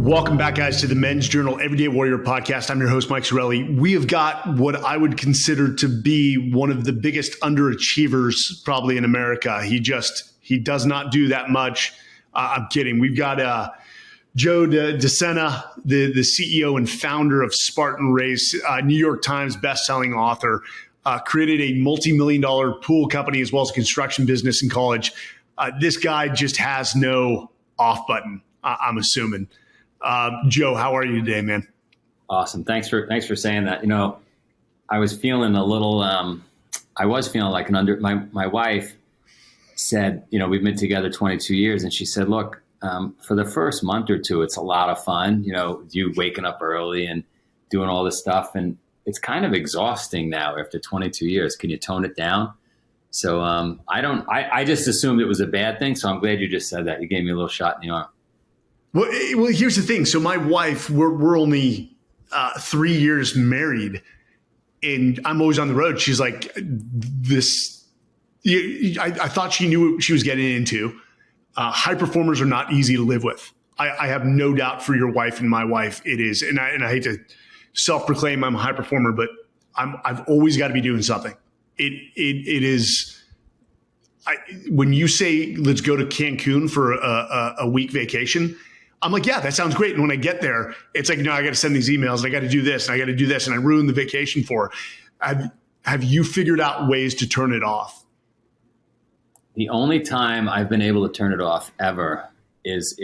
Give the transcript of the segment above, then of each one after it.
Welcome back, guys, to the Men's Journal Everyday Warrior podcast. I'm your host, Mike Sarraille. We have got what I would consider to be one of the biggest underachievers probably in America. He does not do that much. I'm kidding. We've got Joe De Sena, the CEO and founder of Spartan Race, New York Times bestselling author, created a multi-million-dollar pool company as well as a construction business in college. This guy just has no off button, I'm assuming. Joe, how are you today, man? Awesome. Thanks for saying that. You know, I was feeling a little, like my wife said, you know, we've been together 22 years. And she said, look, for the first month or two, it's a lot of fun, you know, you waking up early and doing all this stuff. And it's kind of exhausting now after 22 years. Can you tone it down? So I just assumed it was a bad thing. So I'm glad you just said that. You gave me a little shot in the arm. Well, here's the thing. So my wife, we're only 3 years married, and I'm always on the road. She's like, I thought she knew what she was getting into. High performers are not easy to live with. I have no doubt for your wife and my wife it is. And I hate to self-proclaim I'm a high performer, but I've always got to be doing something. It is. When you say let's go to Cancun for a week vacation, I'm like, yeah, that sounds great. And when I get there, it's like, no, I got to send these emails and I got to do this and I got to do this. And I ruined the vacation for her. Have you figured out ways to turn it off? The only time I've been able to turn it off ever is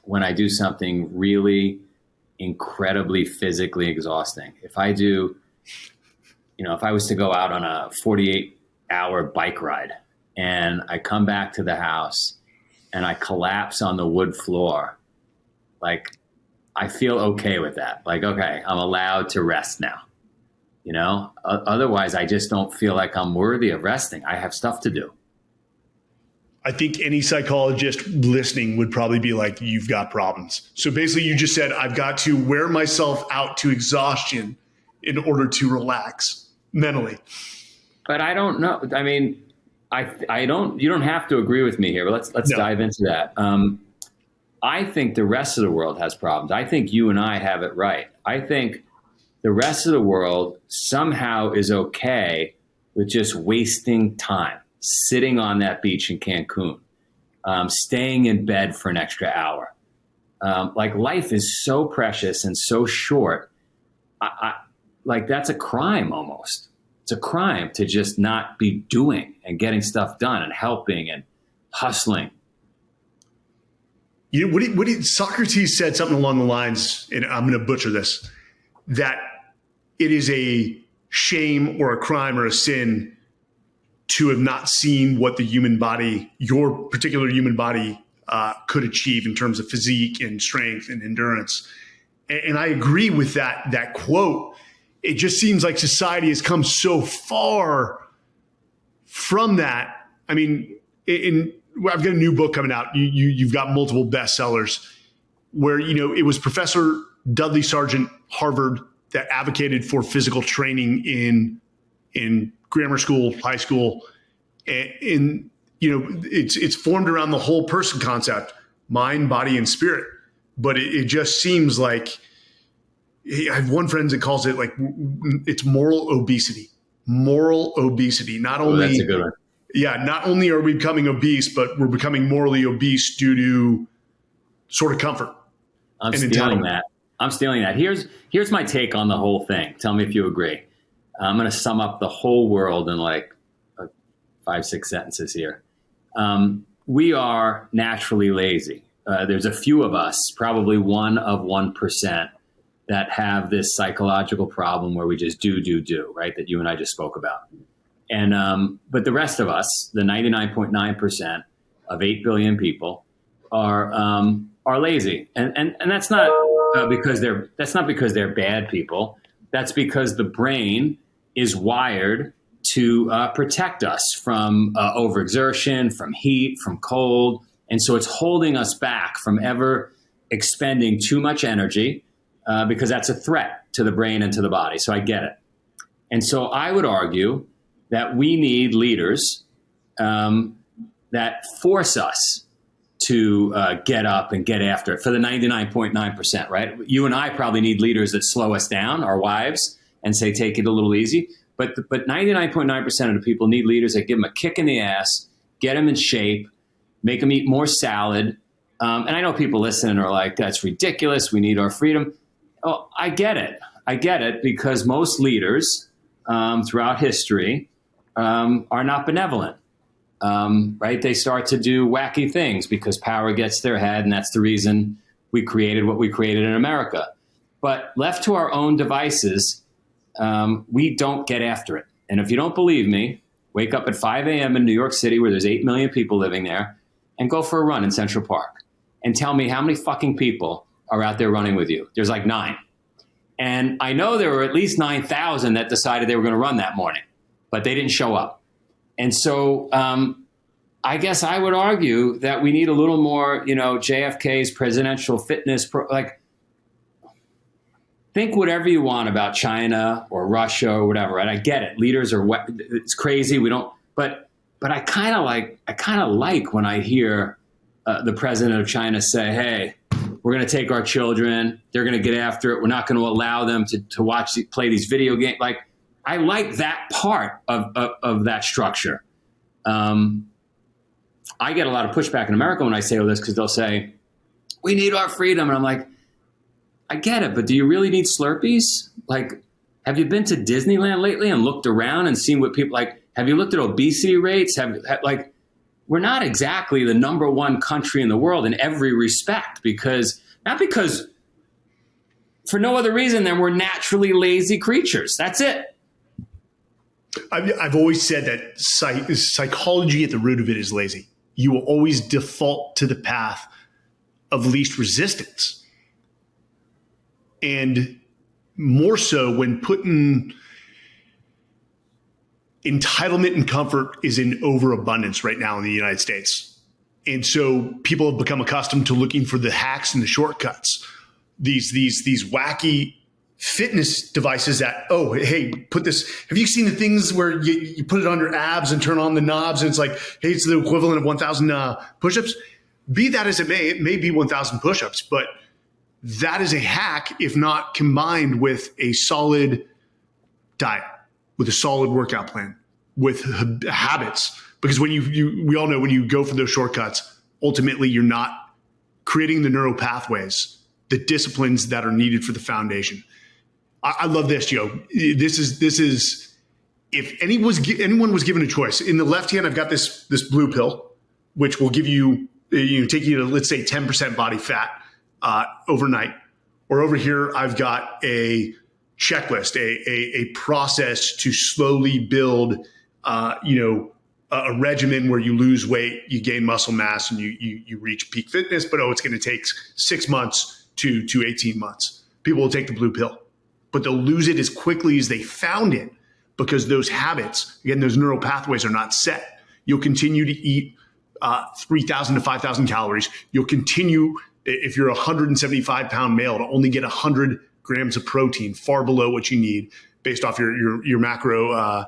when I do something really incredibly physically exhausting. If I was to go out on a 48-hour bike ride and I come back to the house and I collapse on the wood floor, like, I feel okay with that. Like, okay, I'm allowed to rest now. You know, otherwise I just don't feel like I'm worthy of resting. I have stuff to do. I think any psychologist listening would probably be like, you've got problems. So basically you just said, I've got to wear myself out to exhaustion in order to relax mentally. But I don't know. I mean, you don't have to agree with me here, but let's dive into that. I think the rest of the world has problems. I think you and I have it right. I think the rest of the world somehow is okay with just wasting time, sitting on that beach in Cancun, staying in bed for an extra hour. Like, life is so precious and so short. Like, that's a crime almost. It's a crime to just not be doing and getting stuff done and helping and hustling. You know, Socrates said something along the lines, and I'm going to butcher this, that it is a shame or a crime or a sin to have not seen what the human body, your particular human body, could achieve in terms of physique and strength and endurance. And I agree with that quote. It just seems like society has come so far from that. I mean, I've got a new book coming out. You've got multiple bestsellers where, you know, it was Professor Dudley Sargent, Harvard, that advocated for physical training in grammar school, high school. And you know, it's formed around the whole person concept, mind, body, and spirit. But it just seems like, I have one friend that calls it like, it's moral obesity. Moral obesity. Not only, that's a good one. Yeah, not only are we becoming obese, but we're becoming morally obese due to sort of comfort. I'm stealing that. Here's my take on the whole thing. Tell me if you agree. I'm going to sum up the whole world in like 5-6 sentences here. We are naturally lazy. There's a few of us, probably 1 of 1%, that have this psychological problem where we just do, right? That you and I just spoke about. And, but the rest of us, the 99.9% of 8 billion people are lazy. And that's not because they're bad people. That's because the brain is wired to protect us from overexertion, from heat, from cold. And so it's holding us back from ever expending too much energy because that's a threat to the brain and to the body. So I get it. And so I would argue that we need leaders that force us to get up and get after it for the 99.9%, right? You and I probably need leaders that slow us down, our wives, and say, take it a little easy. But 99.9% of the people need leaders that give them a kick in the ass, get them in shape, make them eat more salad. And I know people listening are like, that's ridiculous. We need our freedom. Oh, I get it. I get it, because most leaders throughout history are not benevolent, right? They start to do wacky things because power gets their head, and that's the reason we created what we created in America. But left to our own devices, we don't get after it. And if you don't believe me, wake up at 5 a.m. in New York City, where there's 8 million people living there, and go for a run in Central Park. And tell me how many fucking people are out there running with you. There's like 9. And I know there were at least 9,000 that decided they were going to run that morning, but they didn't show up. And so I guess I would argue that we need a little more, JFK's presidential fitness, think whatever you want about China or Russia or whatever, right? I get it. Leaders are, it's crazy. We don't, but I kind of like when I hear the president of China say, hey, we're going to take our children. They're going to get after it. We're not going to allow them to play these video games. Like, I like that part of that structure. I get a lot of pushback in America when I say all this, because they'll say, we need our freedom. And I'm like, I get it, but do you really need Slurpees? Like, have you been to Disneyland lately and looked around and seen what people like? Have you looked at obesity rates? We're not exactly the number one country in the world in every respect, not because for no other reason than we're naturally lazy creatures. That's it. I've always said that psychology at the root of it is lazy. You will always default to the path of least resistance. And more so when putting entitlement and comfort is in overabundance right now in the United States. And so people have become accustomed to looking for the hacks and the shortcuts, these wacky fitness devices that, oh, hey, put this. Have you seen the things where you put it on your abs and turn on the knobs and it's like, hey, it's the equivalent of 1,000 push-ups? Be that as it may be 1,000 push-ups, but that is a hack if not combined with a solid diet, with a solid workout plan, with habits. Because when we all know when you go for those shortcuts, ultimately you're not creating the neural pathways, the disciplines that are needed for the foundation. I love this, Joe. This is if anyone was given a choice. In the left hand, I've got this blue pill, which will give you, take you to, let's say, 10% body fat overnight. Or over here, I've got a checklist, a process to slowly build, a regimen where you lose weight, you gain muscle mass, and you reach peak fitness. But it's going to take 6 months to 18 months. People will take the blue pill, but they'll lose it as quickly as they found it because those habits, again, those neural pathways are not set. You'll continue to eat 3,000 to 5,000 calories. You'll continue, if you're a 175-pound male, to only get 100 grams of protein, far below what you need based off your macro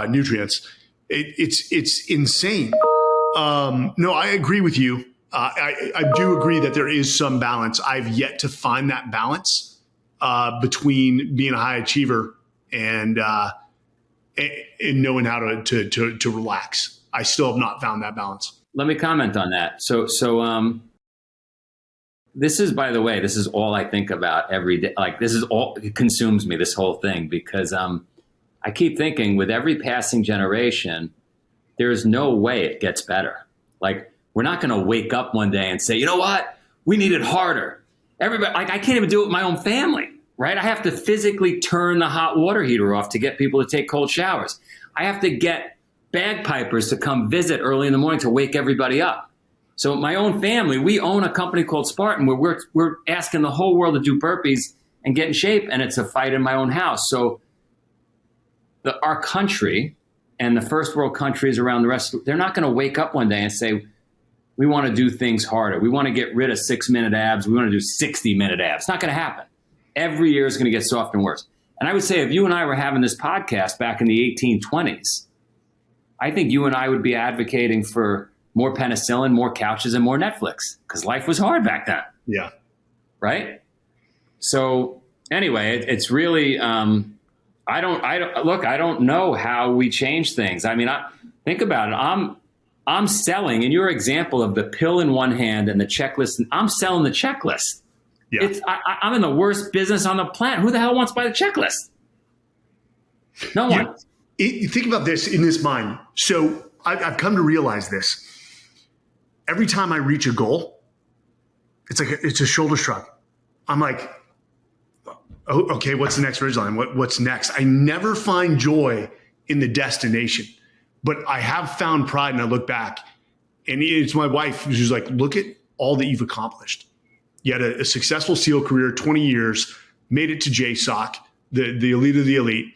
nutrients. It's insane. No, I agree with you. I do agree that there is some balance. I've yet to find that balance between being a high achiever and knowing how to relax. I still have not found that balance. Let me comment on that. So this is, by the way, this is all I think about every day. Like, this is all, it consumes me, this whole thing, because I keep thinking with every passing generation, there's no way it gets better. Like, we're not going to wake up one day and say, you know what, we need it harder. Everybody, like, I can't even do it with my own family, right? I have to physically turn the hot water heater off to get people to take cold showers. I have to get bagpipers to come visit early in the morning to wake everybody up. So my own family, we own a company called Spartan where we're asking the whole world to do burpees and get in shape, and it's a fight in my own house. So our country and the first world countries around the rest, they're not going to wake up one day and say, we want to do things harder. We want to get rid of 6-minute abs. We want to do 60-minute abs. It's not going to happen. Every year is going to get softer and worse. And I would say if you and I were having this podcast back in the 1820s, I think you and I would be advocating for more penicillin, more couches, and more Netflix because life was hard back then. Yeah. Right. So anyway, it's really, I don't know how we change things. I mean, think about it. I'm selling, in your example of the pill in one hand and the checklist, I'm selling the checklist. Yeah. I'm in the worst business on the planet. Who the hell wants to buy the checklist? No one. Think about this in this mind. So I've come to realize this. Every time I reach a goal, it's a shoulder shrug. I'm like, oh, okay, what's the next ridge line? What's next? I never find joy in the destination, but I have found pride, and I look back, and it's my wife who's like, look at all that you've accomplished. You had a successful SEAL career, 20 years, made it to JSOC, the elite of the elite,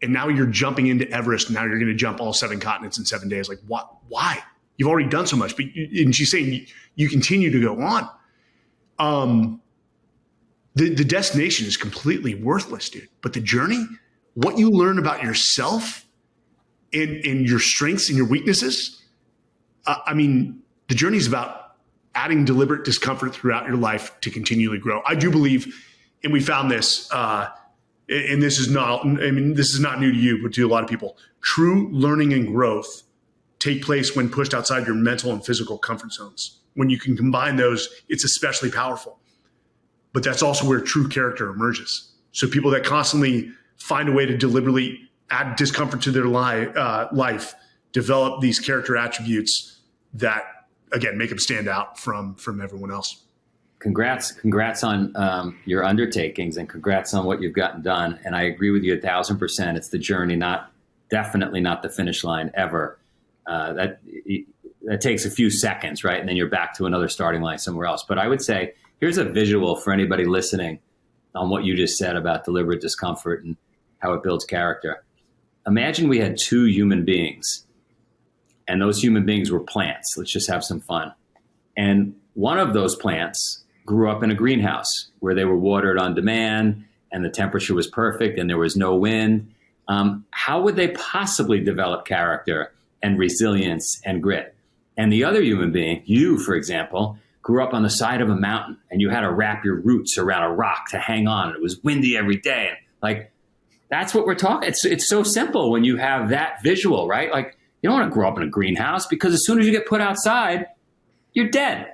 and now you're jumping into Everest. Now you're going to jump all 7 continents in 7 days. Like, what? Why? You've already done so much. And she's saying you continue to go on. The destination is completely worthless, dude. But the journey, what you learn about yourself and your strengths and your weaknesses, the journey is about adding deliberate discomfort throughout your life to continually grow. I do believe, and we found this, and this is not new to you, but to a lot of people. True learning and growth take place when pushed outside your mental and physical comfort zones. When you can combine those, it's especially powerful. But that's also where true character emerges. So people that constantly find a way to deliberately add discomfort to their life develop these character attributes that, again, make them stand out from everyone else. Congrats on your undertakings, and congrats on what you've gotten done. And I agree with you 1,000%. It's the journey, definitely not the finish line ever. That takes a few seconds, right? And then you're back to another starting line somewhere else. But I would say, here's a visual for anybody listening on what you just said about deliberate discomfort and how it builds character. Imagine we had 2 human beings, and those human beings were plants. Let's just have some fun. And one of those plants grew up in a greenhouse where they were watered on demand and the temperature was perfect and there was no wind. How would they possibly develop character and resilience and grit? And the other human being, you, for example, grew up on the side of a mountain and you had to wrap your roots around a rock to hang on. And it was windy every day. And like, that's what we're talking. It's so simple when you have that visual, right? Like, you don't want to grow up in a greenhouse because as soon as you get put outside, you're dead.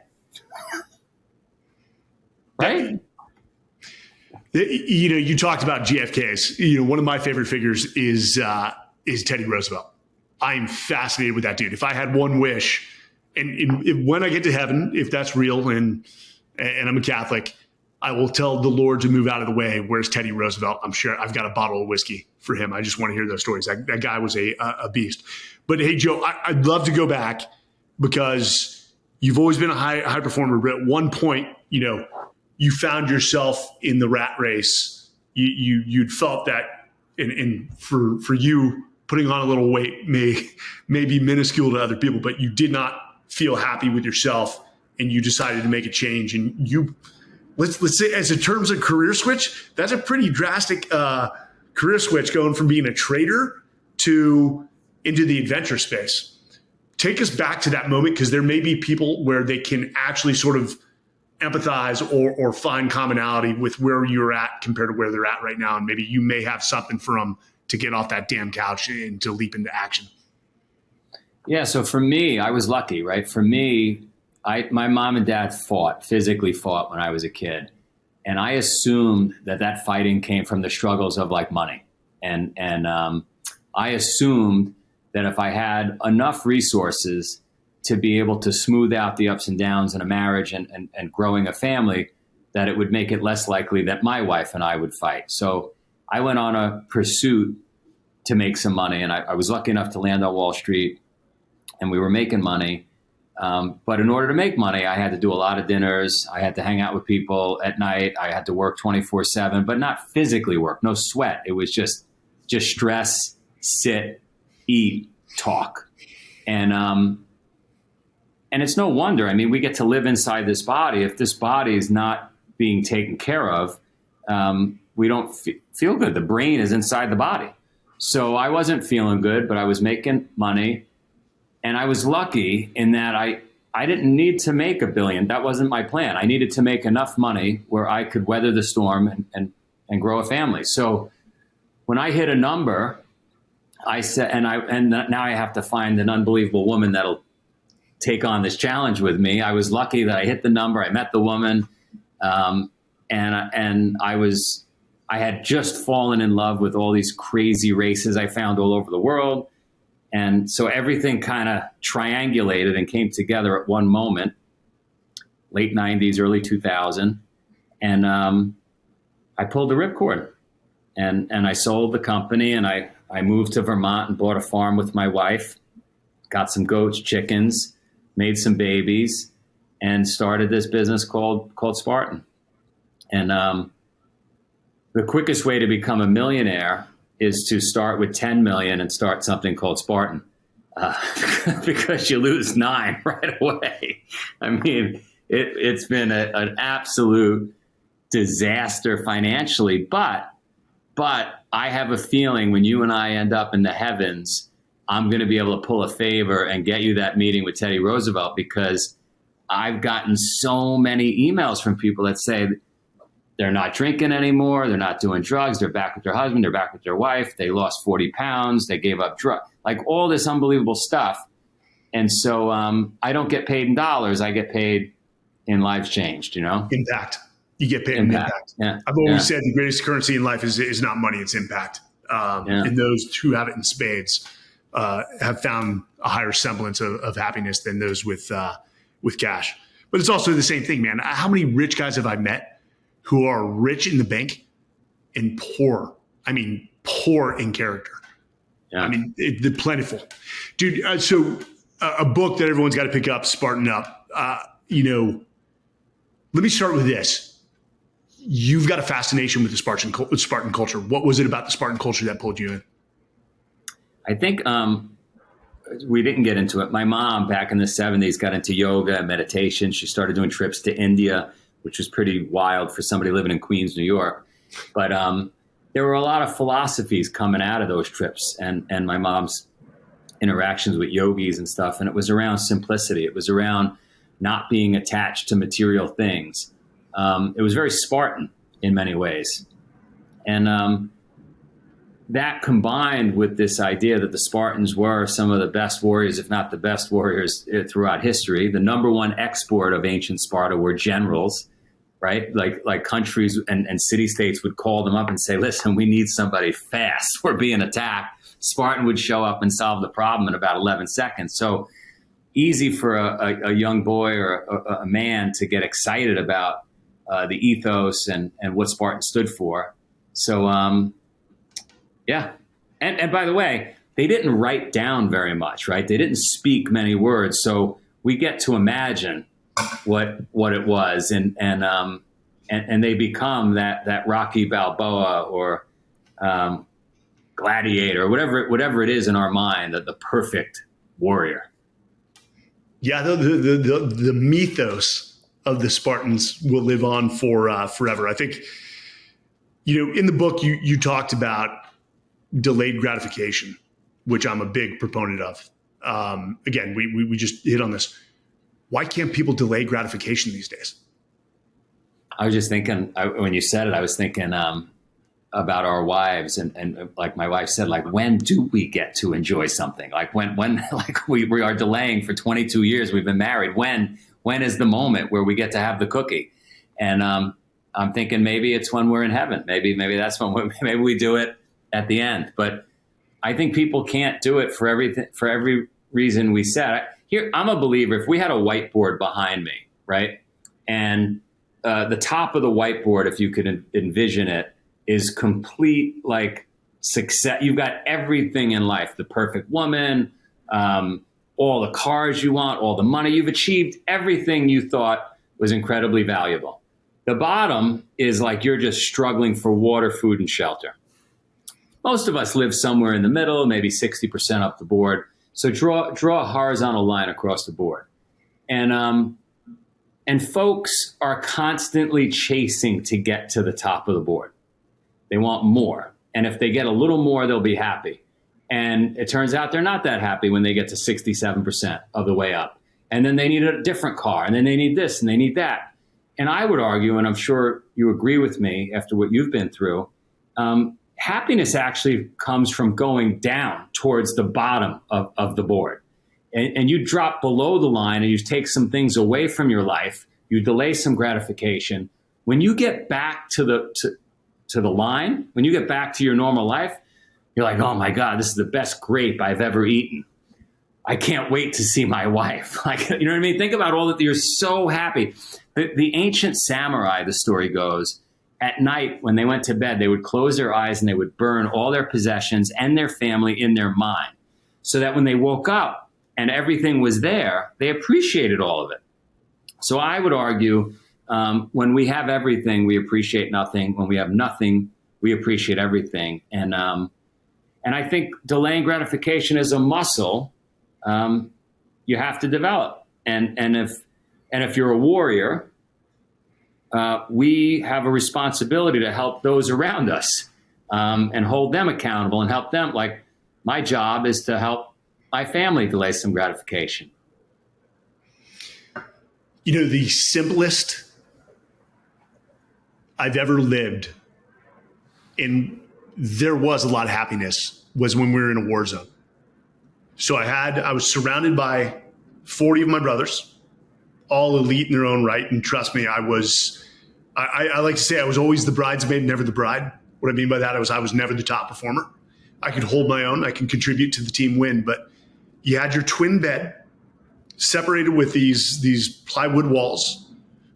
Right? You talked about GFKs. One of my favorite figures is Teddy Roosevelt. I'm fascinated with that dude. If I had one wish, and when I get to heaven, if that's real, and I'm a Catholic, I will tell the Lord to move out of the way. Where's Teddy Roosevelt? I'm sure I've got a bottle of whiskey for him. I just want to hear those stories. That guy was a beast. But hey, Joe, I'd love to go back because you've always been a high performer. But at one point, you found yourself in the rat race. You'd felt that, and for you, putting on a little weight may be minuscule to other people, but you did not feel happy with yourself, and you decided to make a change. And you, let's say, as in terms of career switch, that's a pretty drastic career switch, going from being a trader to into the adventure space. Take us back to that moment, because there may be people where they can actually sort of empathize or find commonality with where you're at compared to where they're at right now. And maybe you may have something for them to get off that damn couch and to leap into action. Yeah. So for me, I was lucky, right? For me, my mom and dad physically fought when I was a kid. And I assumed that fighting came from the struggles of like money. And I assumed that if I had enough resources to be able to smooth out the ups and downs in a marriage and growing a family, that it would make it less likely that my wife and I would fight. So I went on a pursuit to make some money, and I was lucky enough to land on Wall Street, and we were making money. But in order to make money, I had to do a lot of dinners. I had to hang out with people at night. I had to work 24/7, but not physically work, no sweat. It was just stress, sit, eat, talk. And it's no wonder. I mean, we get to live inside this body. If this body is not being taken care of, we don't feel good. The brain is inside the body. So I wasn't feeling good, but I was making money. And I was lucky in that I didn't need to make $1 billion. That wasn't my plan. I needed to make enough money where I could weather the storm and grow a family. So when I hit a number, I said, and now I have to find an unbelievable woman that'll take on this challenge with me. I was lucky that I hit the number. I met the woman, and I had just fallen in love with all these crazy races I found all over the world. And so everything kind of triangulated and came together at one moment, late 90s, early 2000. And I pulled the ripcord and I sold the company, and I moved to Vermont and bought a farm with my wife, got some goats, chickens, made some babies, and started this business called Spartan. And the quickest way to become a millionaire is to start with 10 million and start something called Spartan, because you lose 9 right away. I mean, it's been an absolute disaster financially, but I have a feeling when you and I end up in the heavens, I'm going to be able to pull a favor and get you that meeting with Teddy Roosevelt, because I've gotten so many emails from people that say they're not drinking anymore, they're not doing drugs, they're back with their husband, they're back with their wife, they lost 40 pounds, they gave up drugs, like all this unbelievable stuff. And so I don't get paid in dollars, I get paid in lives changed, Impact. You get paid in impact. Yeah. I've always said the greatest currency in life is not money, it's impact. And those who have it in spades have found a higher semblance of happiness than those with cash. But it's also the same thing, man. How many rich guys have I met who are rich in the bank and poor? I mean, poor in character. Yeah. I mean, the plentiful. Dude, so a book that everyone's got to pick up, Spartan Up. Let me start with this. You've got a fascination with the Spartan culture. What was it about the Spartan culture that pulled you in? I think we didn't get into it. My mom back in the 70s got into yoga and meditation. She started doing trips to India, which was pretty wild for somebody living in Queens, New York. But there were a lot of philosophies coming out of those trips and my mom's interactions with yogis and stuff. And it was around simplicity. It was around not being attached to material things. It was very Spartan in many ways. And that combined with this idea that the Spartans were some of the best warriors, if not the best warriors throughout history. The number one export of ancient Sparta were generals, right? Like countries and city-states would call them up and say, listen, we need somebody fast. We're being attacked. Spartan would show up and solve the problem in about 11 seconds. So easy for a young boy or a man to get excited about the ethos and what Spartan stood for. So, yeah. And by the way, they didn't write down very much, right? They didn't speak many words. So we get to imagine what it was. And they become that Rocky Balboa or Gladiator, or whatever it is in our mind, that the perfect warrior. Yeah. The mythos of the Spartans will live on for forever. I think, in the book, you talked about delayed gratification, which I'm a big proponent of. Again, we just hit on this. Why can't people delay gratification these days? I was just thinking, when you said it, I was thinking about our wives and like my wife said, like, when do we get to enjoy something? Like when like we are delaying for 22 years, we've been married. When is the moment where we get to have the cookie? And I'm thinking maybe it's when we're in heaven. Maybe that's when maybe we do it at the end. But I think people can't do it for every reason we said. Here, I'm a believer. If we had a whiteboard behind me, right, and the top of the whiteboard, if you could envision it, is complete like success. You've got everything in life: the perfect woman, all the cars you want, all the money. You've achieved everything you thought was incredibly valuable. The bottom is like you're just struggling for water, food, and shelter. Most of us live somewhere in the middle, maybe 60% up the board. So draw a horizontal line across the board. And folks are constantly chasing to get to the top of the board. They want more. And if they get a little more, they'll be happy. And it turns out they're not that happy when they get to 67% of the way up. And then they need a different car, and then they need this and they need that. And I would argue, and I'm sure you agree with me after what you've been through, happiness actually comes from going down towards the bottom of the board. And you drop below the line and you take some things away from your life, you delay some gratification. When you get back to the line, when you get back to your normal life, you're like, oh my God, this is the best grape I've ever eaten. I can't wait to see my wife. Like, you know what I mean? Think about all that. You're so happy. The ancient samurai, the story goes, at night when they went to bed, they would close their eyes and they would burn all their possessions and their family in their mind, so that when they woke up and everything was there, they appreciated all of it. So I would argue, when we have everything, we appreciate nothing. When we have nothing, we appreciate everything. And I think delaying gratification is a muscle you have to develop. And if you're a warrior, we have a responsibility to help those around us and hold them accountable and help them. Like, my job is to help my family delay some gratification. You know, the simplest I've ever lived, and there was a lot of happiness, was when we were in a war zone. So I was surrounded by 40 of my brothers, all elite in their own right. And trust me, I like to say I was always the bridesmaid, never the bride. What I mean by that, I was never the top performer. I could hold my own. I can contribute to the team win. But you had your twin bed separated with these plywood walls.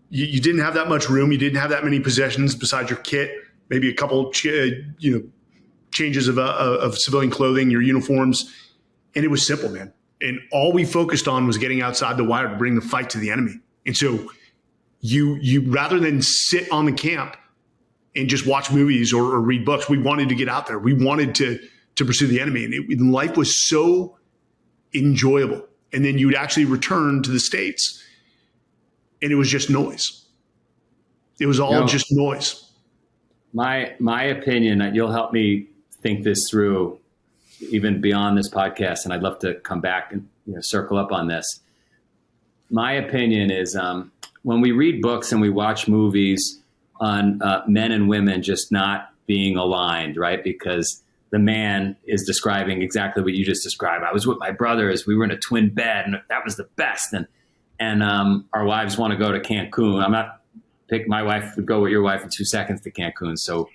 You didn't have that much room. You didn't have that many possessions besides your kit, maybe a couple changes of civilian clothing, your uniforms. And it was simple, man. And all we focused on was getting outside the wire to bring the fight to the enemy. And so you rather than sit on the camp and just watch movies or read books, we wanted to get out there. We wanted to pursue the enemy. And life was so enjoyable. And then you'd actually return to the States and it was just noise. It was all just noise. My opinion, you'll help me think this through even beyond this podcast, and I'd love to come back and circle up on this. My opinion is when we read books and we watch movies on men and women just not being aligned, right? Because the man is describing exactly what you just described. I was with my brothers. We were in a twin bed, and that was the best. And our wives want to go to Cancun. My wife would go with your wife in 2 seconds to Cancun. So,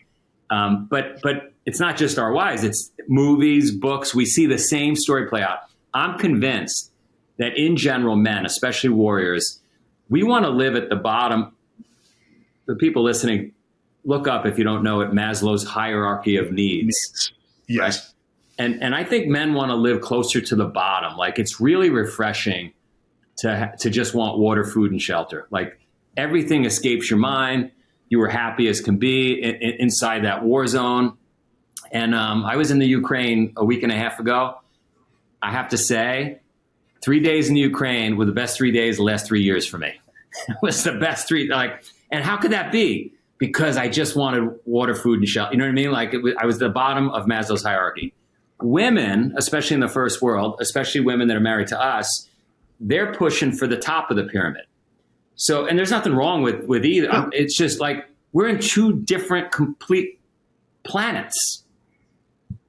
but it's not just our wives. It's movies, books. We see the same story play out. I'm convinced that in general, men, especially warriors, we want to live at the bottom. The people listening, look up, if you don't know it, Maslow's hierarchy of needs. Yes. Right? And I think men want to live closer to the bottom. Like, it's really refreshing to just want water, food, and shelter. Like, everything escapes your mind. You were happy as can be inside that war zone. And I was in the Ukraine a week and a half ago. I have to say, 3 days in the Ukraine were the best 3 days of the last 3 years for me. It was the best and how could that be? Because I just wanted water, food, and shelter. You know what I mean? Like, I was the bottom of Maslow's hierarchy. Women, especially in the first world, especially women that are married to us, they're pushing for the top of the pyramid. So, and there's nothing wrong with either. It's just like, we're in two different complete planets.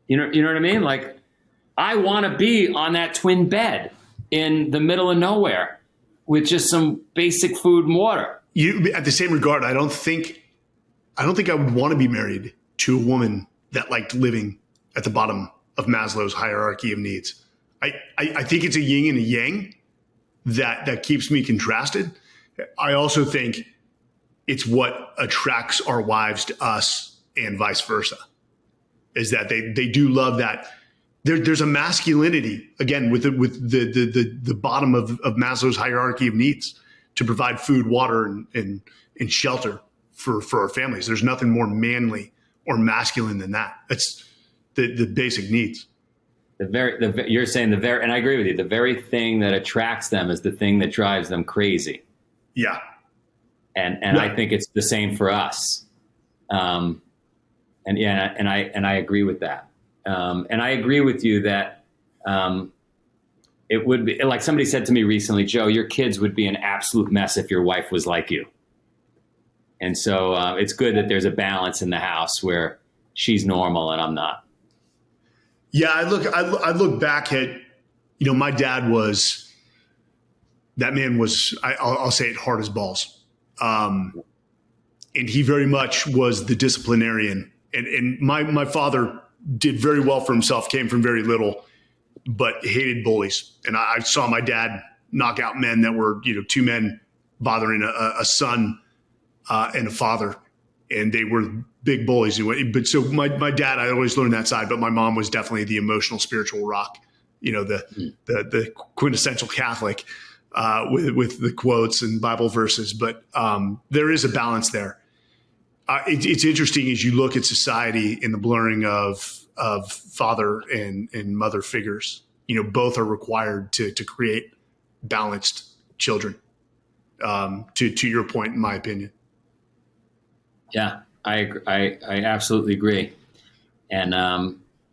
You know what I mean? Like, I want to be on that twin bed in the middle of nowhere with just some basic food and water. At the same regard, I don't think I would want to be married to a woman that liked living at the bottom of Maslow's hierarchy of needs. I think it's a yin and a yang that keeps me contrasted. I also think it's what attracts our wives to us and vice versa, is that they do love that. There's a masculinity, again, with the bottom of Maslow's hierarchy of needs to provide food, water, and shelter for our families. There's nothing more manly or masculine than that. That's the basic needs. You're saying and I agree with you, the very thing that attracts them is the thing that drives them crazy. Yeah. And I think it's the same for us. And I agree with that. And I agree with you that it would be, like somebody said to me recently, Joe, your kids would be an absolute mess if your wife was like you. And so it's good that there's a balance in the house where she's normal and I'm not. Yeah, I look back at, my dad that man was, I'll say it, hard as balls. And he very much was the disciplinarian. And my father did very well for himself, came from very little, but hated bullies. And I saw my dad knock out men that were, two men bothering a son and a father. And they were big bullies. But so my dad, I always learned that side, but my mom was definitely the emotional, spiritual rock, the quintessential Catholic with the quotes and Bible verses. But there is a balance there. It's interesting as you look at society in the blurring of father and mother figures. Both are required to create balanced children. To your point, in my opinion. Yeah, I absolutely agree. And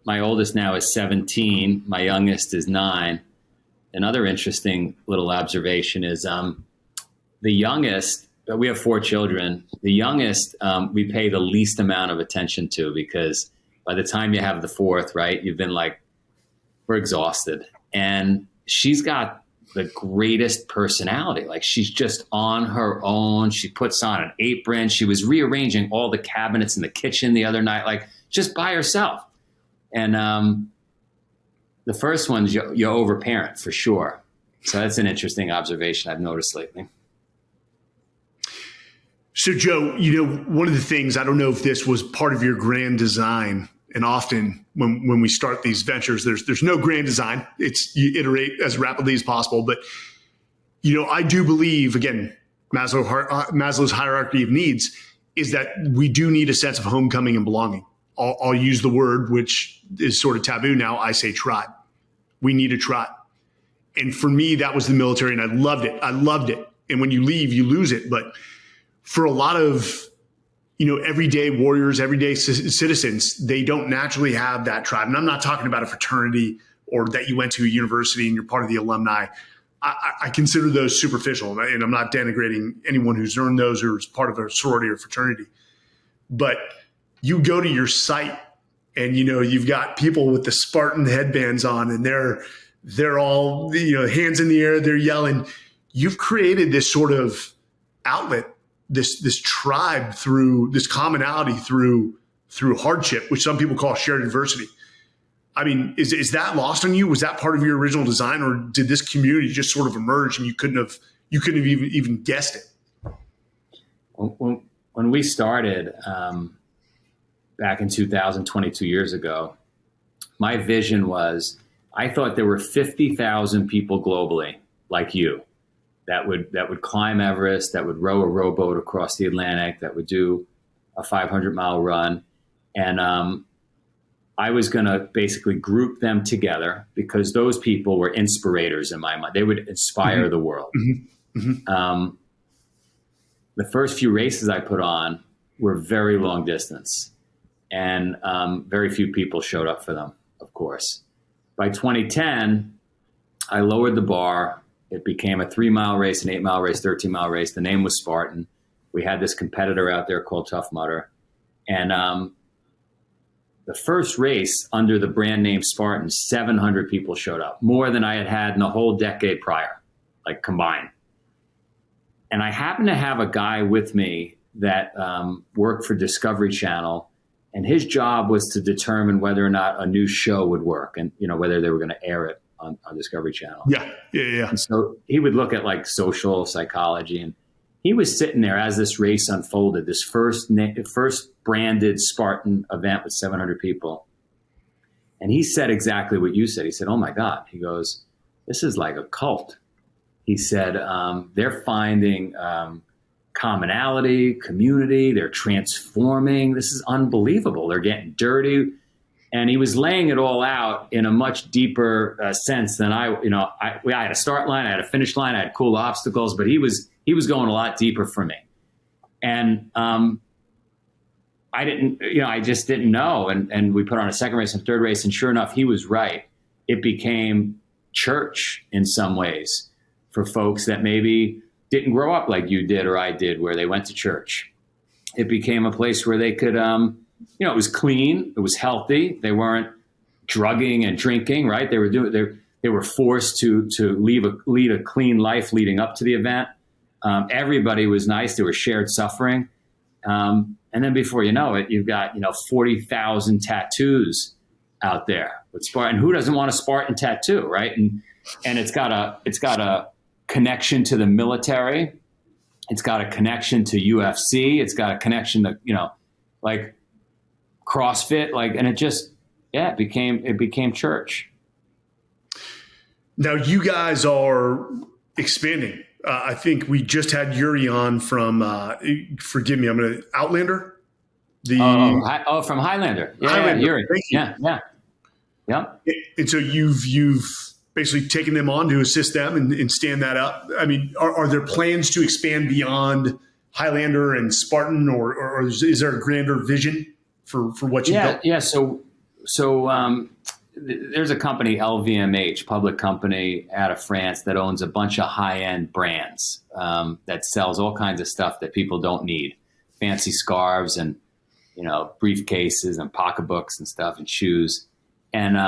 my oldest now is 17. My youngest is 9. Another interesting little observation is the youngest. We have 4 children. The youngest we pay the least amount of attention to, because by the time you have the 4th, right, you've been like, we're exhausted. And she's got the greatest personality. Like, she's just on her own. She puts on an apron. She was rearranging all the cabinets in the kitchen the other night, like just by herself. And the first one's you overparent for sure. So that's an interesting observation I've noticed lately. So Joe, one of the things, I don't know if this was part of your grand design, and often when we start these ventures, there's no grand design. It's you iterate as rapidly as possible. But, I do believe, again, Maslow's hierarchy of needs is that we do need a sense of homecoming and belonging. I'll use the word, which is sort of taboo now. I say tribe. We need a tribe. And for me, that was the military, and I loved it. And when you leave, you lose it. But for a lot of, everyday warriors, everyday citizens, they don't naturally have that tribe. And I'm not talking about a fraternity or that you went to a university and you're part of the alumni. I consider those superficial, and I'm not denigrating anyone who's earned those or is part of a sorority or fraternity. But you go to your site and, you've got people with the Spartan headbands on, and they're all, hands in the air, they're yelling. You've created this sort of outlet, this tribe, through this commonality, through hardship, which some people call shared adversity. I mean, is that lost on you? Was that part of your original design, or did this community just sort of emerge and you couldn't have even guessed it? When we started back in 2022 years ago, my vision was, I thought there were 50,000 people globally like you that would climb Everest, that would row a rowboat across the Atlantic, that would do a 500-mile run. And I was going to basically group them together because those people were inspirators in my mind. They would inspire the world. The first few races I put on were very long distance, and very few people showed up for them, of course. By 2010, I lowered the bar. It became a 3-mile race, an 8-mile race, 13-mile race. The name was Spartan. We had this competitor out there called Tough Mudder. And the first race under the brand name Spartan, 700 people showed up, more than I had in the whole decade prior, like combined. And I happened to have a guy with me that worked for Discovery Channel, and his job was to determine whether or not a new show would work, and whether they were going to air it on Discovery Channel. Yeah. And so he would look at like social psychology, and he was sitting there as this race unfolded, this first branded Spartan event with 700 people. And he said exactly what you said. He said, "Oh my God," he goes, "this is like a cult." He said, they're finding commonality, community, they're transforming. This is unbelievable. They're getting dirty. And he was laying it all out in a much deeper sense than I had a start line, I had a finish line, I had cool obstacles, but he was going a lot deeper for me. And I just didn't know. And we put on a second race and third race, and sure enough, he was right. It became church in some ways for folks that maybe didn't grow up like you did or I did, where they went to church. It became a place where they could, it was clean, it was healthy. They weren't drugging and drinking, right? They were forced to lead a clean life leading up to the event. Everybody was nice. There was shared suffering. And then before you know it, you've got, 40,000 tattoos out there with Spartan. Who doesn't want a Spartan tattoo, right? And it's got a connection to the military. It's got a connection to UFC. It's got a connection to, like CrossFit, and it became church. Now you guys are expanding. I think we just had Yuri on from, forgive me, I'm going to Outlander. From Highlander. Yeah, Highlander. Yuri. Yeah. And so you've basically taken them on to assist them and stand that up. I mean, are there plans to expand beyond Highlander and Spartan, or is there a grander vision for what you've built? Yeah. So there's a company, LVMH, public company out of France, that owns a bunch of high-end brands that sells all kinds of stuff that people don't need. Fancy scarves and, briefcases and pocketbooks and stuff and shoes. And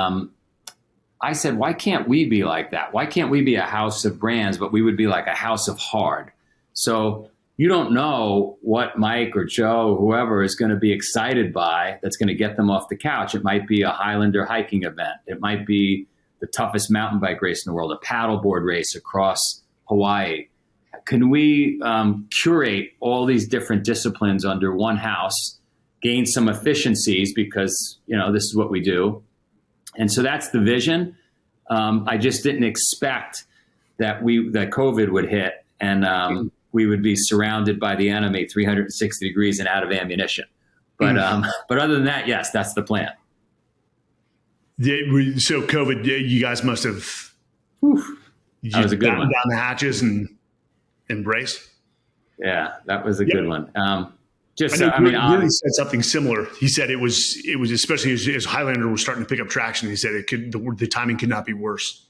I said, why can't we be like that? Why can't we be a house of brands, but we would be like a house of hard? So you don't know what Mike or Joe or whoever is going to be excited by that's going to get them off the couch. It might be a Highlander hiking event. It might be the toughest mountain bike race in the world, a paddleboard race across Hawaii. Can we curate all these different disciplines under one house, gain some efficiencies because, this is what we do. And so that's the vision. I just didn't expect that COVID would hit and we would be surrounded by the enemy 360 degrees and out of ammunition. But other than that, yes, that's the plan. So COVID, you guys must have that was a good one. Down the hatches and embrace. Yeah, that was a good one. He said something similar. He said it was especially as Highlander was starting to pick up traction. He said the timing could not be worse.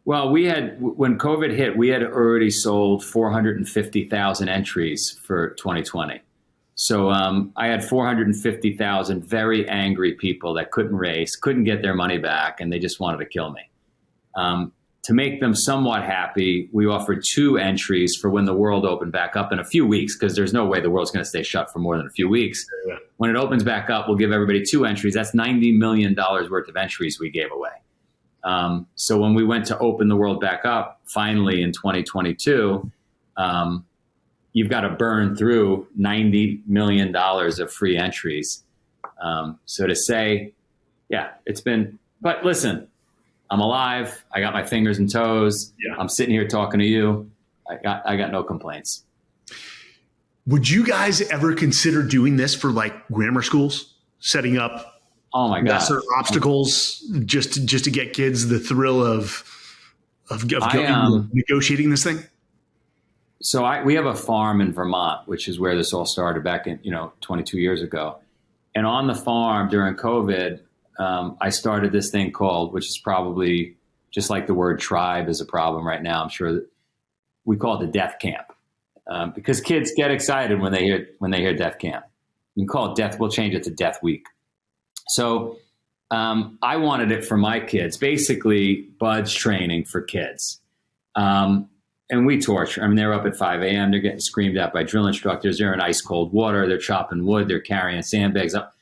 Well, when COVID hit, we had already sold 450,000 entries for 2020. So I had 450,000 very angry people that couldn't race, couldn't get their money back, and they just wanted to kill me. To make them somewhat happy, we offered 2 entries for when the world opened back up in a few weeks, because there's no way the world's going to stay shut for more than a few weeks. Yeah. When it opens back up, we'll give everybody 2 entries. That's $90 million worth of entries we gave away. So when we went to open the world back up, finally in 2022, you've got to burn through $90 million of free entries. So to say, but listen, I'm alive. I got my fingers and toes. Yeah. I'm sitting here talking to you. I got no complaints. Would you guys ever consider doing this for grammar schools, setting up lesser obstacles just to get kids the thrill of negotiating this thing? So we have a farm in Vermont, which is where this all started back in 22 years ago. And on the farm during COVID, I started this thing which is probably just like the word tribe is a problem right now. I'm sure that we call it the death camp because kids get excited when they hear death camp. You can call it death. We'll change it to death week. So I wanted it for my kids, basically buds training for kids. And we torture. They're up at 5 a.m. They're getting screamed at by drill instructors. They're in ice cold water. They're chopping wood. They're carrying sandbags up.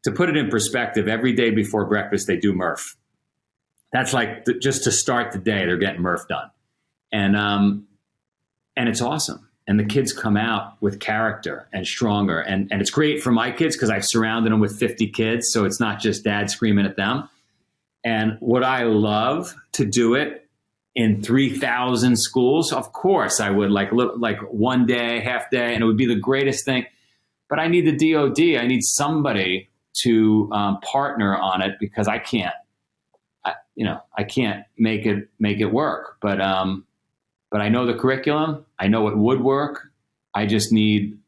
To put it in perspective, every day before breakfast, they do Murph. That's just to start the day, they're getting Murph done. And it's awesome. And the kids come out with character and stronger. And it's great for my kids because I've surrounded them with 50 kids. So it's not just dad screaming at them. And would I love to do it in 3,000 schools? Of course I would, like one day, half day, and it would be the greatest thing. But I need the DOD. I need somebody to partner on it because I can't make it work. But I know the curriculum. I know it would work. I just need,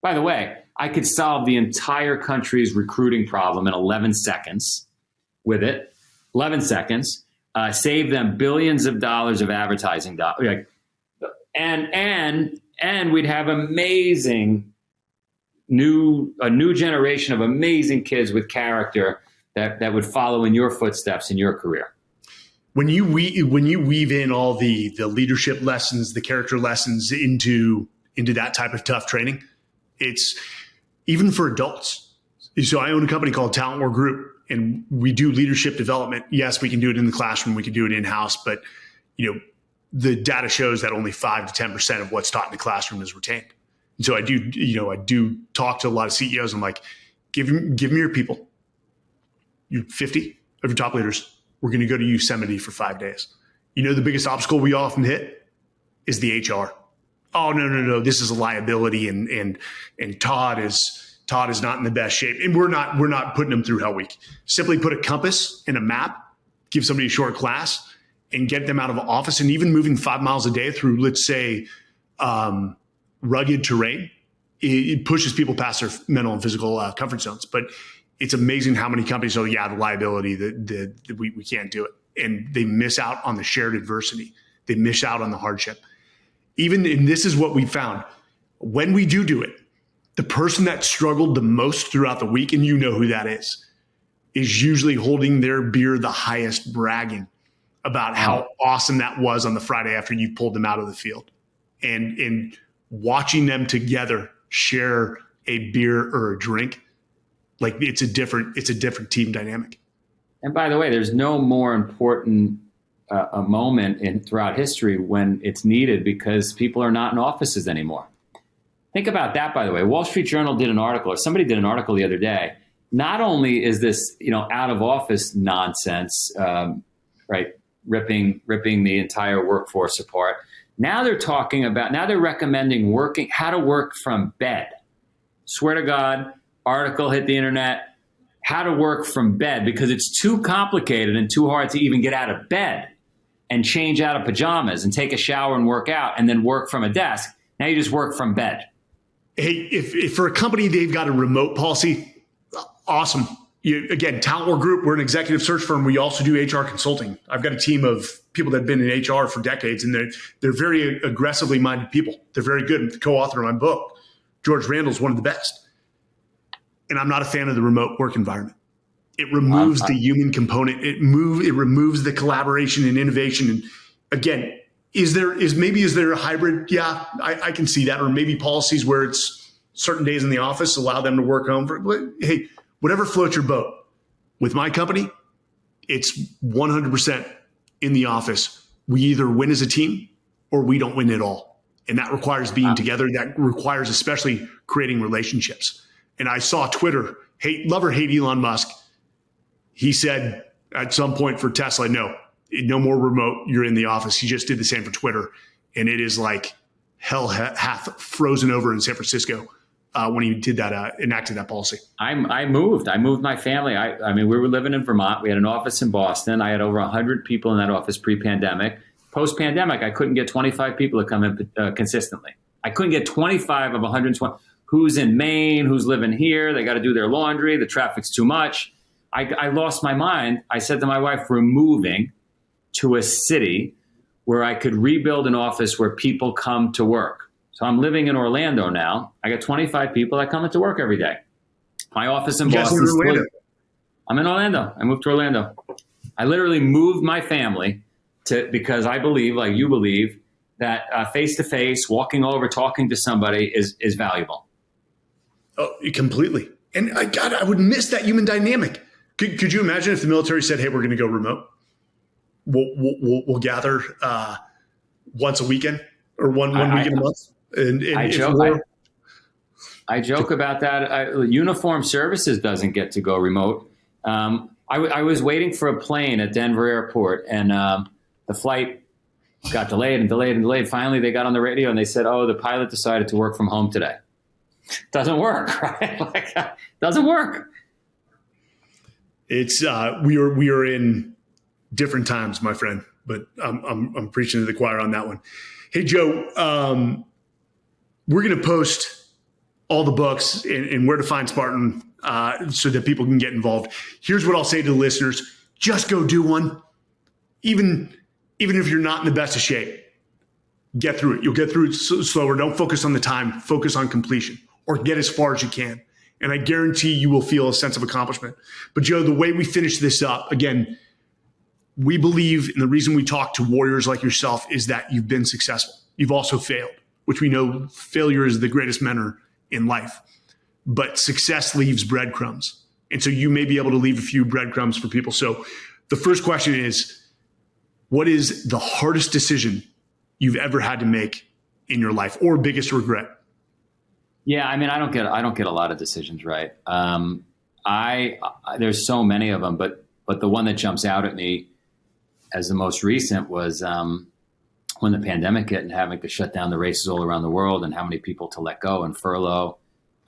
by the way, I could solve the entire country's recruiting problem in 11 seconds with it. 11 seconds, save them billions of dollars of advertising dollars. And we'd have a new generation of amazing kids with character that would follow in your footsteps in your career. When you weave in all the leadership lessons, the character lessons into that type of tough training, it's even for adults. So I own a company called Talent War Group, and we do leadership development. Yes, we can do it in the classroom, we can do it in-house, but the data shows that only 5 to 10% of what's taught in the classroom is retained. And so I do talk to a lot of CEOs. I'm like, give me your people. You 50 of your top leaders. We're going to go to Yosemite for 5 days. The biggest obstacle we often hit is the HR. Oh, no. This is a liability, and Todd is not in the best shape. And we're not putting them through Hell Week. Simply put a compass and a map, give somebody a short class, and get them out of office. And even moving 5 miles a day through, let's say, rugged terrain, it pushes people past their mental and physical comfort zones. But it's amazing how many companies say, the liability, that we can't do it. And they miss out on the shared adversity. They miss out on the hardship. And this is what we found. When we do it, the person that struggled the most throughout the week, and who that is usually holding their beer the highest, bragging about how awesome that was on the Friday after you pulled them out of the field. And watching them together share a beer or a drink, like it's a different team dynamic. And by the way, there's no more important a moment throughout history when it's needed, because people are not in offices anymore. Think about that, by the way. Wall Street Journal did an article, or somebody did an article the other day. Not only is this, out of office nonsense, right, ripping the entire workforce apart. Now they're recommending how to work from bed. Swear to God, article hit the internet, how to work from bed, because it's too complicated and too hard to even get out of bed and change out of pajamas and take a shower and work out and then work from a desk. Now you just work from bed. Hey, if for a company they've got a remote policy, awesome. Again, Talent War Group, we're an executive search firm. We also do HR consulting. I've got a team of people that have been in HR for decades, and they're very aggressively minded people. They're very good. The co-author of my book, George Randall's one of the best. And I'm not a fan of the remote work environment. It removes the human component. It removes the collaboration and innovation. And again, is there a hybrid? Yeah, I can see that. Or maybe policies where it's certain days in the office, allow them to work home. Hey, whatever floats your boat. With my company, it's 100% in the office. We either win as a team or we don't win at all. And that requires being together. That requires especially creating relationships. And I saw Twitter, love or hate Elon Musk. He said at some point for Tesla, no more remote, you're in the office. He just did the same for Twitter. And it is like hell hath frozen over in San Francisco when he did that, enacted that policy. I moved my family. I mean, we were living in Vermont. We had an office in Boston. I had over 100 people in that office pre-pandemic. Post-pandemic, I couldn't get 25 people to come in consistently. I couldn't get 25 of 120. Who's in Maine? Who's living here? They got to do their laundry. The traffic's too much. I lost my mind. I said to my wife, we're moving to a city where I could rebuild an office where people come to work. So I'm living in Orlando now. I got 25 people that come into work every day. My office in Boston. I'm in Orlando. I moved to Orlando. I literally moved my family because I believe, like you believe, that face-to-face, walking over, talking to somebody is valuable. Oh, completely. And I would miss that human dynamic. Could you imagine if the military said, hey, we're going to go remote? We'll gather once a weekend or one weekend a month. And I joke about that. Uniform Services doesn't get to go remote. I was waiting for a plane at Denver Airport, and the flight got delayed and delayed and delayed. Finally, they got on the radio and they said, oh, the pilot decided to work from home today. Doesn't work, right? Doesn't work. It's we are in different times, my friend, but I'm preaching to the choir on that one. Hey, Joe, we're going to post all the books and where to find Spartan so that people can get involved. Here's what I'll say to the listeners. Just go do one. Even if you're not in the best of shape, get through it. You'll get through it slower. Don't focus on the time. Focus on completion, or get as far as you can. And I guarantee you will feel a sense of accomplishment. But Joe, the way we finish this up, again, we believe, and the reason we talk to warriors like yourself is that you've been successful. You've also failed, which we know failure is the greatest mentor in life. But success leaves breadcrumbs. And so you may be able to leave a few breadcrumbs for people. So the first question is, what is the hardest decision you've ever had to make in your life, or biggest regret? Yeah, I mean, I don't get a lot of decisions right. There's so many of them, but the one that jumps out at me as the most recent was when the pandemic hit and having to shut down the races all around the world, and how many people to let go and furlough.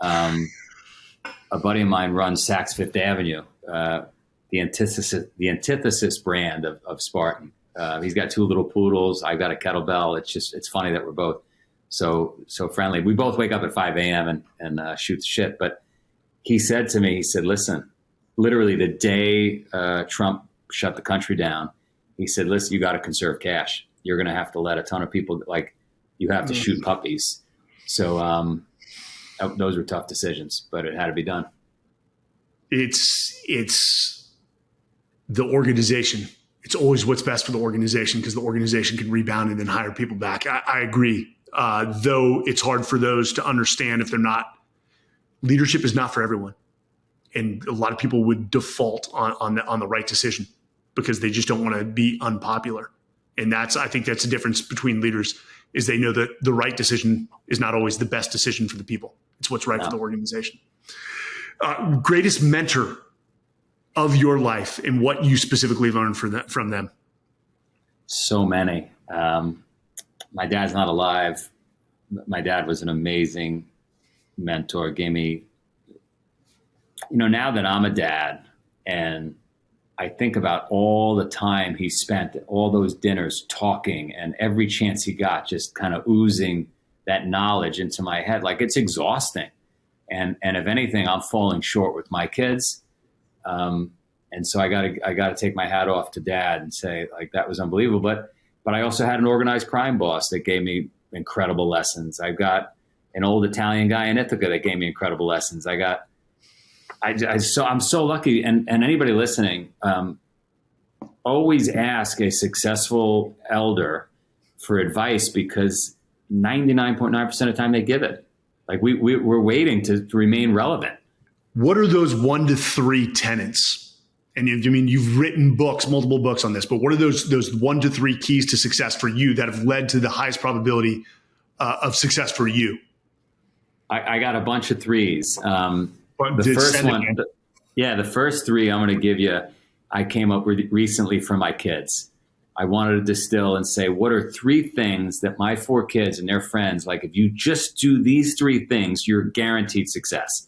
A buddy of mine runs Saks Fifth Avenue, the antithesis brand of Spartan. He's got 2 little poodles. I've got a kettlebell. It's funny that we're both so friendly. We both wake up at 5 a.m. and shoot the shit. But he said to me, listen, literally the day Trump shut the country down, he said, listen, you got to conserve cash. You're going to have to let a ton of people, you have to shoot puppies. So those were tough decisions, but it had to be done. It's the organization. It's always what's best for the organization, because the organization can rebound and then hire people back. I agree. Though it's hard for those to understand if they're not, leadership is not for everyone. And a lot of people would default on the right decision because they just don't want to be unpopular. And I think that's the difference between leaders, is they know that the right decision is not always the best decision for the people. It's what's right for the organization. Greatest mentor of your life and what you specifically learned from them? So many. My dad's not alive. My dad was an amazing mentor. Gave me, now that I'm a dad and I think about all the time he spent at all those dinners talking, and every chance he got just kind of oozing that knowledge into my head. It's exhausting. And if anything, I'm falling short with my kids. And so I gotta take my hat off to Dad and say, that was unbelievable. But I also had an organized crime boss that gave me incredible lessons. I've got an old Italian guy in Ithaca that gave me incredible lessons. I'm so lucky. And anybody listening, always ask a successful elder for advice, because 99.9% of the time they give it. We're waiting to remain relevant. What are those 1 to 3 tenets? And you've written books, multiple books on this, but what are those 1 to 3 keys to success for you that have led to the highest probability of success for you? I got a bunch of threes. The first one, the first 3 I'm going to give you, I came up with recently for my kids. I wanted to distill and say, what are 3 things that my 4 kids and their friends, if you just do these 3 things, you're guaranteed success.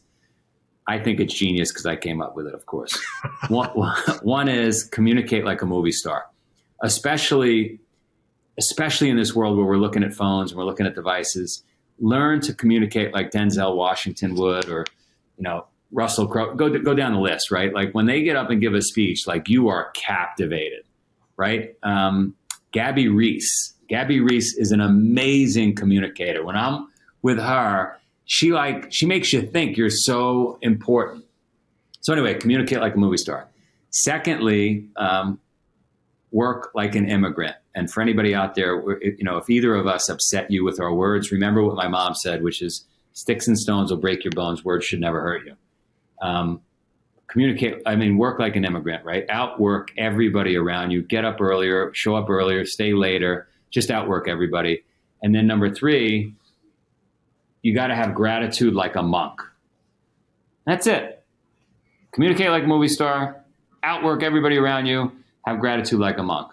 I think it's genius because I came up with it, of course. One is communicate like a movie star, especially in this world where we're looking at phones and we're looking at devices. Learn to communicate like Denzel Washington would, or Russell Crowe. Go down the list, right? When they get up and give a speech, you are captivated, right? Gabby Reese is an amazing communicator. When I'm with her, she makes you think you're so important. So anyway, communicate like a movie star. Secondly, work like an immigrant. And for anybody out there, if either of us upset you with our words, remember what my mom said, which is, sticks and stones will break your bones. Words should never hurt you. Work like an immigrant, right? Outwork everybody around you. Get up earlier, show up earlier, stay later, just outwork everybody. And then number 3, you got to have gratitude like a monk. That's it. Communicate like a movie star, outwork everybody around you, have gratitude like a monk.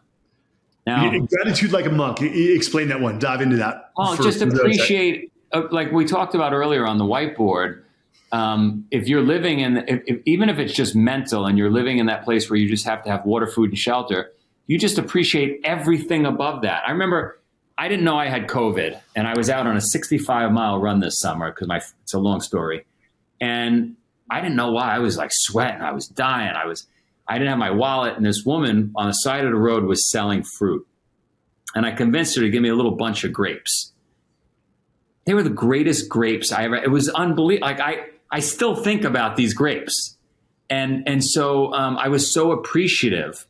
Now, gratitude like a monk. Explain that one. Dive into that. Well, just appreciate, like we talked about earlier on the whiteboard. If you're living even if it's just mental and you're living in that place where you just have to have water, food, and shelter, you just appreciate everything above that. I remember I didn't know I had COVID, and I was out on a 65-mile run this summer because it's a long story. And I didn't know why. I was like sweating. I was dying. I didn't have my wallet, and this woman on the side of the road was selling fruit. And I convinced her to give me a little bunch of grapes. They were the greatest grapes I ever, it was unbelievable. Like I still think about these grapes. And so I was so appreciative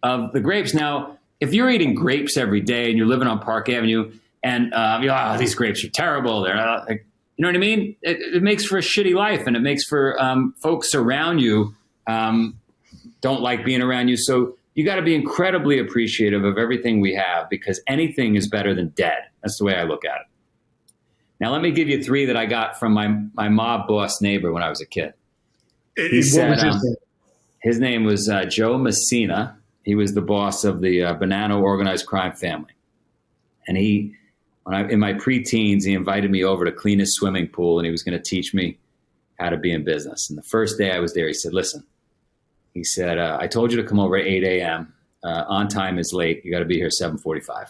of the grapes. Now, if you're eating grapes every day and you're living on Park Avenue and these grapes are terrible, they're like, you know what I mean? It makes for a shitty life, and it makes for folks around you don't like being around you. So you got to be incredibly appreciative of everything we have, because anything is better than dead. That's the way I look at it. Now, let me give you 3 that I got from my mob boss neighbor when I was a kid. His name was Joe De Sena. He was the boss of the Banana organized crime family. And in my preteens, he invited me over to clean his swimming pool, and he was going to teach me how to be in business. And the first day I was there, he said, listen, he said, I told you to come over at 8 a.m. On time is late. You got to be here 7:45.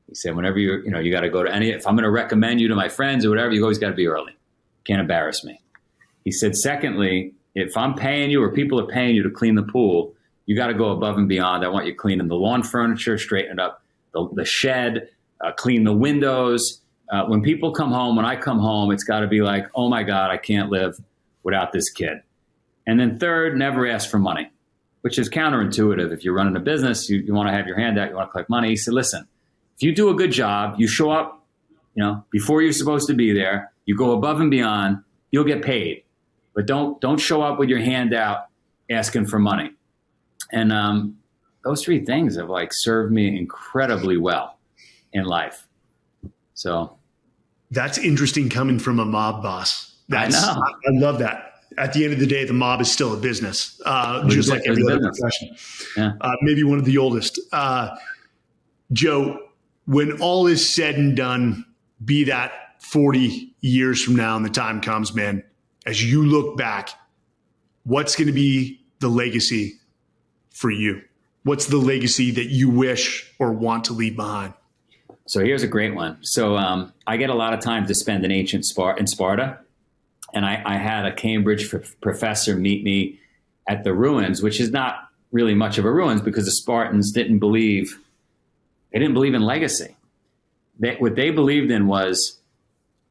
He said, whenever you got to go to if I'm going to recommend you to my friends or whatever, you always got to be early. Can't embarrass me. He said, secondly, if I'm paying you or people are paying you to clean the pool, you got to go above and beyond. I want you cleaning the lawn furniture, straighten it up, the shed, clean the windows. When people come home, when I come home, it's got to be like, oh my God, I can't live without this kid. And then third, never ask for money, which is counterintuitive. If you're running a business, you want to have your hand out, you want to collect money. He said, listen, if you do a good job, you show up, before you're supposed to be there, you go above and beyond, you'll get paid. But don't show up with your hand out asking for money. And those 3 things have served me incredibly well in life. So that's interesting coming from a mob boss. I know. I love that. At the end of the day, the mob is still a business, just like every other profession. Yeah. Maybe one of the oldest. Joe, when all is said and done, be that 40 years from now and the time comes, man, as you look back, what's going to be the legacy for you? What's the legacy that you wish or want to leave behind? So here's a great one. So I get a lot of time to spend in ancient Sparta. And I had a Cambridge professor meet me at the ruins, which is not really much of a ruins because the Spartans didn't believe in legacy. What they believed in was,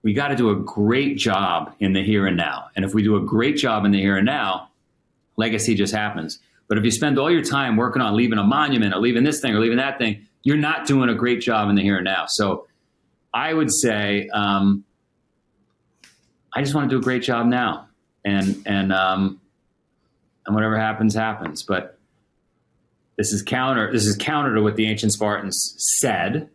we got to do a great job in the here and now. And if we do a great job in the here and now, legacy just happens. But if you spend all your time working on leaving a monument or leaving this thing or leaving that thing, you're not doing a great job in the here and now. So I would say, I just want to do a great job now, and whatever happens, happens. But this is counter to what the ancient Spartans said,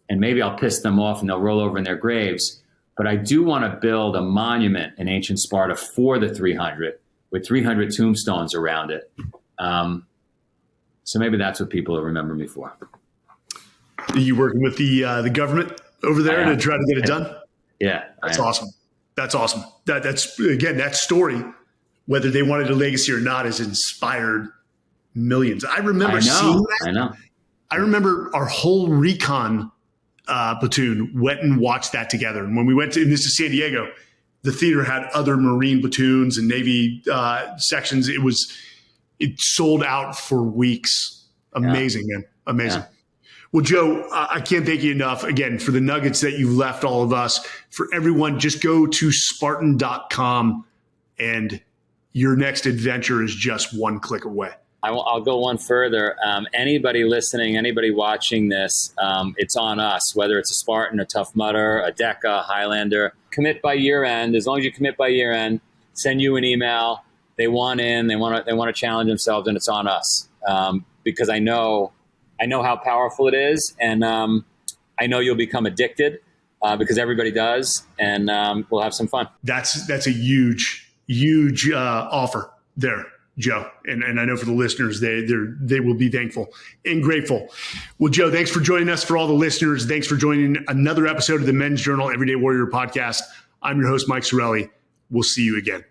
and maybe I'll piss them off and they'll roll over in their graves. But I do want to build a monument in ancient Sparta for the 300 with 300 tombstones around it. So maybe that's what people will remember me for. Are you working with the government over there to try to get it done? Yeah, that's awesome. That's awesome. That's again, that story, whether they wanted a legacy or not, has inspired millions. I remember seeing that. I know. I remember our whole recon platoon went and watched that together. And when we went this is San Diego, the theater had other Marine platoons and Navy sections. It sold out for weeks. Amazing, man. Amazing. Yeah. Well, Joe, I can't thank you enough, again, for the nuggets that you've left all of us. For everyone, just go to Spartan.com, and your next adventure is just one click away. I'll go one further. Anybody listening, anybody watching this, it's on us, whether it's a Spartan, a Tough Mudder, a DEKA, a Highlander. Commit by year end. As long as you commit by year end, send you an email. They want in, they want to challenge themselves, and it's on us. Because I know how powerful it is, and I know you'll become addicted because everybody does, and we'll have some fun. That's a huge offer there, Joe, and I know for the listeners, they will be thankful and grateful. Well, Joe, thanks for joining us. For all the listeners, thanks for joining another episode of the Men's Journal Everyday Warrior podcast. I'm your host, Mike Sarraille. We'll see you again.